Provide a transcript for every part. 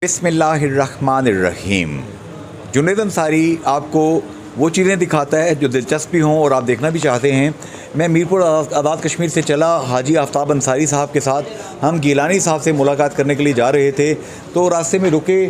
बिस्मिल्लाहिर्रहमानिर्रहीम। जुनैद अंसारी आपको वो चीज़ें दिखाता है जो दिलचस्प भी हों और आप देखना भी चाहते हैं। मैं मीरपुर आज़ाद कश्मीर से चला हाजी आफ्ताब अंसारी साहब के साथ, हम गिलानी साहब से मुलाकात करने के लिए जा रहे थे, तो रास्ते में रुके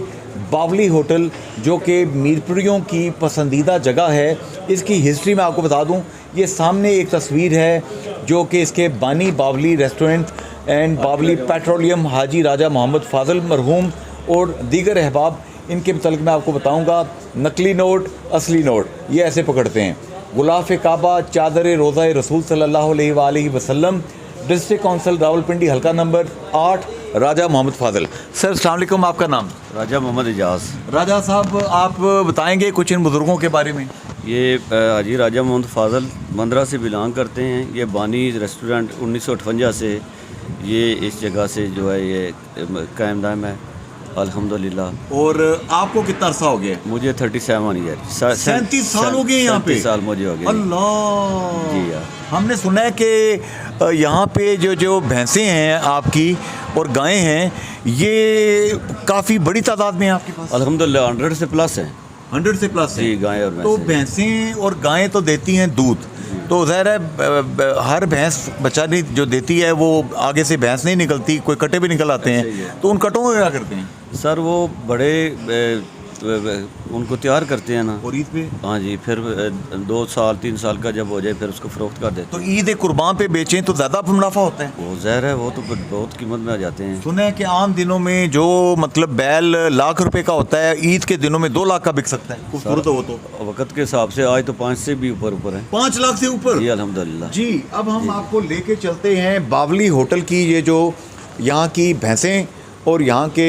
बावली होटल जो कि मीरपुरियों की पसंदीदा जगह है। इसकी हिस्ट्री मैं आपको बता दूं, ये सामने एक तस्वीर है जो कि इसके बानी बावली रेस्टोरेंट एंड बावली पेट्रोलियम हाजी राजा मोहम्मद फ़ाज़ल मरहूम और दीगर अहबाब, इनके मतलब मैं आपको बताऊंगा। नकली नोट असली नोट ये ऐसे पकड़ते हैं। गुलाफ काबा चादर रोज़ा रसूल सल्लल्लाहु अलैहि वसल्लम, डिस्ट्रिक्ट काउंसिल रावलपिंडी, हल्का नंबर 8, राजा मोहम्मद फ़ाज़ल। सर अस्सलाम वालेकुम, आपका नाम? राजा मोहम्मद इजाज़। राजा साहब, आप बताएंगे कुछ इन बुज़ुर्गों के बारे में? ये हाजी राजा मोहम्मद फ़ाज़ल मंदरा से बिलोंग करते हैं। ये बानी रेस्टोरेंट 1958 से ये इस जगह से जो है ये कायम दायम है अल्हम्दुलिल्लाह। और आपको कितना अरसा हो गया? मुझे 37 ईयर 37 साल हो गए यहाँ पे? 37 साल मुझे हो गए। अल्लाह जी हाँ। हमने सुना है कि यहाँ पे जो भैंसें हैं आपकी और गायें हैं, ये काफ़ी बड़ी तादाद में है आपके पास? अल्हम्दुलिल्लाह 100 से प्लस हैं। 100 से प्लस जी, गायें और तो भैंसें। भैंसें और गायें तो देती हैं दूध, तो ज़ाहिर है हर भैंस बच्चा नहीं जो देती है वो आगे से भैंस नहीं निकलती, कोई कटे भी निकल आते हैं, तो उन कटों को क्या करते हैं? सर वो बड़े उनको तैयार करते हैं ना, और ईद पे? हाँ जी, फिर 2 साल 3 साल का जब हो जाए फिर उसको फ़रोख्त कर देते तो ईद कुर्बान पे बेचें तो ज़्यादा मुनाफा होता है? हैं। वो ज़हर है, वो तो बहुत कीमत में आ जाते हैं। सुना है कि आम दिनों में जो मतलब बैल लाख रुपए का होता है, ईद के दिनों में 2 लाख का बिक सकता है। खूबसूरत हो वो तो वक्त के हिसाब से आज तो 5 से भी ऊपर है। 5 लाख से ऊपर? जी अल्हम्दुलिल्लाह। जी, अब हम आपको लेके चलते हैं बावली होटल की, ये जो यहाँ की भैंसें और यहाँ के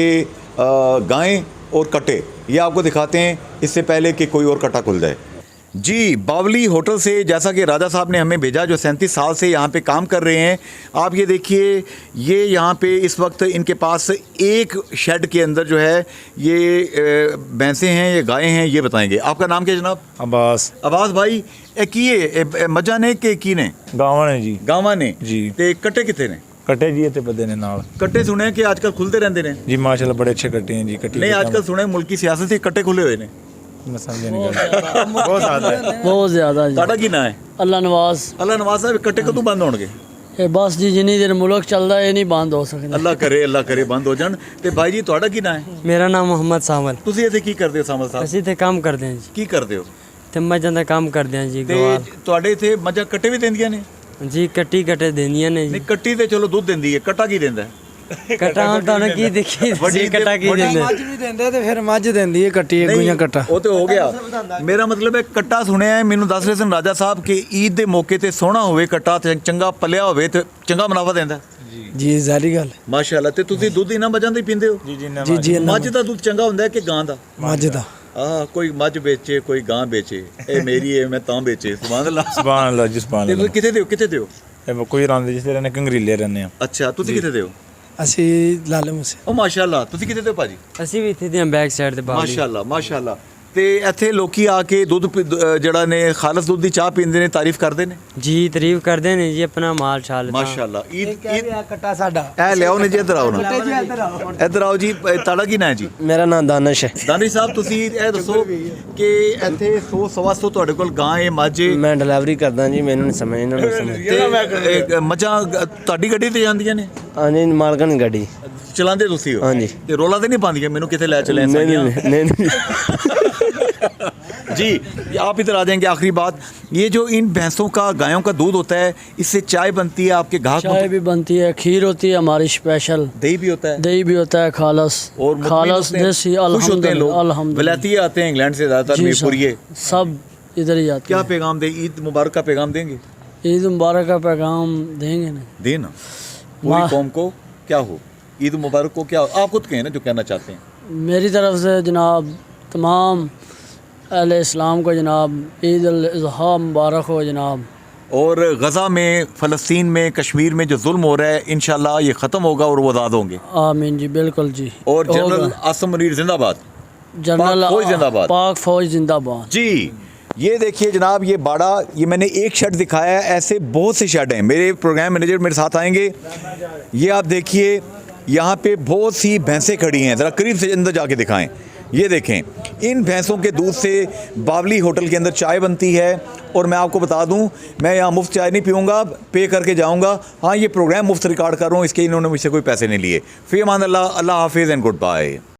गायें और कटे, ये आपको दिखाते हैं इससे पहले कि कोई और कटा खुल जाए। जी, बावली होटल से जैसा कि राजा साहब ने हमें भेजा, जो 37 साल से यहाँ पे काम कर रहे हैं। आप ये देखिए, ये यहाँ पे इस वक्त इनके पास एक शेड के अंदर जो है ये भैंसें हैं, ये गायें हैं। ये बताएंगे, आपका नाम क्या जनाब? अब्बास। अब्बास भाई, किए मजा ने के की ने? गाँव ने जी। गाँव ने जी। ते कटे कितने ने? कटे जी इतने बदे ने नाल। कट्टे सुने कि आजकल खुलते रहते हैं जी माशाल्लाह, बड़े अच्छे कट्टे हैं जी। कट्टी नहीं, आजकल सुने मुल्की सियासत से कट्टे खुले हुए ने। मैं समझ नहीं गया। बहुत ज़्यादा है। बहुत ज़्यादा जी। ਤੁਹਾਡਾ ਕੀ ਨਾਂ ਹੈ? अल्लाह नवाज। ਅੱਲਾ ਨਵਾਜ਼ ਸਾਹਿਬ, ਕੱਟੇ ਕਦੋਂ ਬੰਦ ਹੋਣਗੇ? ਇਹ ਬਸ ਜੀ ਜਿੰਨੀ ਦੇਰ ਮੁਲਕ ਚੱਲਦਾ ਇਹ ਨਹੀਂ ਬੰਦ ਹੋ ਸਕਦਾ। ਅੱਲਾ ਕਰੇ ਬੰਦ ਹੋ ਜਾਣ। ਤੇ ਭਾਈ ਜੀ, ਤੁਹਾਡਾ ਕੀ ਨਾਂ ਹੈ? ਮੇਰਾ ਨਾਮ ਮੁਹੰਮਦ ਸਾਮਲ। ਤੁਸੀਂ ਇੱਥੇ ਕੀ ਕਰਦੇ ਹੋ ਸਾਮਲ ਸਾਹਿਬ? ਅਸੀਂ ਤੇ ਕੰਮ ਕਰਦੇ ਹਾਂ ਜੀ, ਕੀ ਕਰਦੇ ਹੋ? ਤੇ ਮੱਝਾਂ ਦਾ ਕੰਮ ਕਰਦੇ ਹਾਂ ਜੀ। ਤੇ ਗਵਾਰ ਤੁਹਾਡੇ ਇੱਥੇ ਮੱਝਾਂ ਕੱਟੇ ਵੀ ਦਿੰਦੀਆਂ ਨੇ? ਜੀ ਕੱਟੀ ਕੱਟੇ ਦਿੰਦੀਆਂ ਨੇ ਨਹੀਂ, ਜੀ। ਕੱਟੀ ਤੇ ਚਲੋ ਦੁੱਧ ਦਿੰਦੀ ਹੈ, ਕੱਟਾ ਕੀ ਦਿੰਦਾ ਹੈ? ਕਟਾ ਤੁਹਾਨੂੰ ਕੀ ਦੇਖੀ ਵੱਡੀ ਕਟਾ ਕੀ ਦਿੰਦੇ? ਮੱਝ ਵੀ ਦਿੰਦੇ ਤੇ ਫਿਰ ਮੱਝ ਦਿੰਦੀ ਹੈ ਕੱਟੀ ਨਹੀਂ, ਗੁਈਆਂ ਕੱਟਾ। ਉਹ ਤੇ ਹੋ ਗਿਆ। ਮੇਰਾ ਮਤਲਬ ਹੈ ਕੱਟਾ ਸੁਣਿਆ ਹੈ, ਮੈਨੂੰ ਦੱਸ ਰਹੇ ਸਨ ਰਾਜਾ ਸਾਹਿਬ ਕਿ ਈਦ ਦੇ ਮੌਕੇ ਤੇ ਸੋਹਣਾ ਹੋਵੇ ਕੱਟਾ ਤੇ ਚੰਗਾ ਪਲਿਆ ਹੋਵੇ ਤੇ ਚੰਗਾ ਮੁਨਾਫਾ ਦਿੰਦਾ। ਜੀ ਜ਼ਾਰੀ ਗੱਲ। ਮਾਸ਼ਾਅੱਲਾ। ਤੇ ਤੁਸੀਂ ਦੁੱਧ ਇਹਨਾਂ ਮੱਝਾਂ ਦਾ ਹੀ ਪੀਂਦੇ ਹੋ? ਜੀ ਜੀ ਮੱਝ ਦਾ ਦੁੱਧ ਚੰਗਾ ਹੁੰਦਾ ਹੈ ਕਿ ਗਾਂ ਦਾ? ਮੱਝ ਦਾ। ਕੋਈ ਮੱਝ ਵੇਚੇ, ਕੋਈ ਗਾਂ ਵੇਚੇ, ਇਹ ਮੇਰੀ ਹੈ ਮੈਂ ਤਾਂ ਵੇਚੇ। ਸੁਭਾਨ ਅੱਲਾਹ। ਸੁਭਾਨ ਅੱਲਾਹ ਜੀ, ਸੁਭਾਨ ਤੇ ਅੱਲਾਹ। ਕਿੱਥੇ ਦਿਓ, ਕਿੱਥੇ ਦਿਓ? ਇਹ ਕੋਈ ਰਾਂਦੇ ਜਿਸ ਤਰ੍ਹਾਂ ਨੇ ਕੰਗਰੀਲੇ ਰਹਿੰਦੇ ਆ। ਅੱਛਾ, ਤੁਸੀਂ ਕਿੱਥੇ ਦਿਓ? ਅਸੀਂ ਲਾਲੇ ਮੂਸੇ। ਉਹ ਮਾਸ਼ਾਅੱਲਾ। ਤੁਸੀਂ ਕਿੱਥੇ ਦਿਓ ਭਾਜੀ? ਅਸੀਂ ਵੀ ਇੱਥੇ ਦੀਆਂ ਬੈਕ ਸਾਈਡ ਤੇ ਬਾਹਰ। ਮਾਸ਼ਾਅੱਲਾ ਮਾਸ਼ਾਅੱਲਾ। ਤੇ ਇੱਥੇ ਲੋਕੀ ਆ ਕੇ ਦੁੱਧ ਜਿਹੜਾ ਨੇ ਖਾਲਸ ਦੁੱਧ ਦੀ ਚਾਹ ਪੀਂਦੇ ਨੇ, ਤਾਰੀਫ ਕਰਦੇ ਨੇ ਜੀ, ਤਾਰੀਫ ਕਰਦੇ ਨੇ ਜੀ, ਆਪਣਾ ਮਾਲ ਛਾਲ। ਮਾਸ਼ਾਅੱਲਾ। ਈਦ ਕੱਟਾ ਸਾਡਾ। ਇਹ ਲਿਆਓ ਨੇ ਜੀ, ਇੱਧਰ ਆਓ ਨਾ, ਇੱਧਰ ਆਓ ਜੀ। ਤੁਹਾਡਾ ਕੀ ਨਾਂ ਹੈ ਜੀ? ਮੇਰਾ ਨਾਮ ਦਾਨਿਸ਼ ਹੈ। ਦਾਨਿਸ਼ ਸਾਹਿਬ, ਤੁਸੀਂ ਇਹ ਦੱਸੋ ਕਿ ਇੱਥੇ 100-125 ਤੁਹਾਡੇ ਕੋਲ ਗਾਂ ਹੈ, ਮੱਝ ਹੈ, ਮੈਂ ਡਿਲੀਵਰੀ ਕਰਦਾ ਜੀ, ਮੈਨੂੰ ਨਹੀਂ ਸਮਝ ਇਹਨਾਂ ਨੂੰ ਸਮਝ। ਤੇ ਮੱਝਾਂ ਤੁਹਾਡੀ ਗੱਡੀ ਤੇ ਜਾਂਦੀਆਂ ਨੇ? ਹਾਂਜੀ, ਮਾਲਕਨ ਗੱਡੀ ਚਲਾਉਂਦੇ ਤੁਸੀਂ ਹੋ? ਹਾਂਜੀ। ਤੇ ਰੋਲਾ ਤੇ ਨਹੀਂ ਪਾਉਂਦੀਆਂ ਮੈਨੂੰ ਕਿਤੇ ਲੈ ਚਲੇ? नहीं जी, आप इधर आ जाएंगे। आखिरी बात, ये जो इन भैंसों का, गायों का दूध होता है, इससे चाय बनती है, आपके घास चाय भी बनती है, खीर होती है हमारी स्पेशल, दही भी होता है, दही भी होता है खालस और मुतमिन खालस होते हैं, देसी। खुश होते हैं लोग। अल्हम्दुलिल्लाह। वलायती आते हैं इंग्लैंड से ज़्यादातर, जी मीरपुरिये सब इधर ही आते क्या हैं। पैगाम दे? ईद मुबारक का पैगाम देंगे? ईद मुबारक का पैगाम देंगे ना। देना पूरी कौम को। क्या हो ईद मुबारक को? क्या आप खुद कहें ना जो कहना चाहते हैं। मेरी तरफ से जनाब तमाम अहले इस्लाम को जनाब ईद अल अज़हा मुबारक हो जनाब। और गज़ा में, फ़लस्तीन में, कश्मीर में जो जुल्म हो रहा है, इंशाल्लाह ये ख़त्म होगा और वो आज़ाद होंगे। आमीन जी, बिल्कुल जी। और जनरल आसिम मुनीर जिंदाबाद। जनरल पाक फौज जिंदाबाद। पाक फौज जिंदाबाद जी, ये देखिए जनाब, ये बाड़ा, ये मैंने एक शेड दिखाया है, ऐसे बहुत से शेड हैं। मेरे प्रोग्राम मैनेजर मेरे साथ आएंगे। ये आप देखिए, यहाँ पे बहुत सी भैंसें खड़ी हैं, ज़रा करीब से अंदर जाके दिखाएं। ये देखें, इन भैंसों के दूध से बावली होटल के अंदर चाय बनती है। और मैं आपको बता दूं, मैं यहाँ मुफ्त चाय नहीं पीऊँगा, पे करके जाऊँगा। हाँ, ये प्रोग्राम मुफ्त रिकॉर्ड कर रहा हूँ, इसके इन्होंने मुझसे कोई पैसे नहीं लिए। फ़ी अमान अल्लाह, अल्लाह हाफिज़ एंड गुड बाय।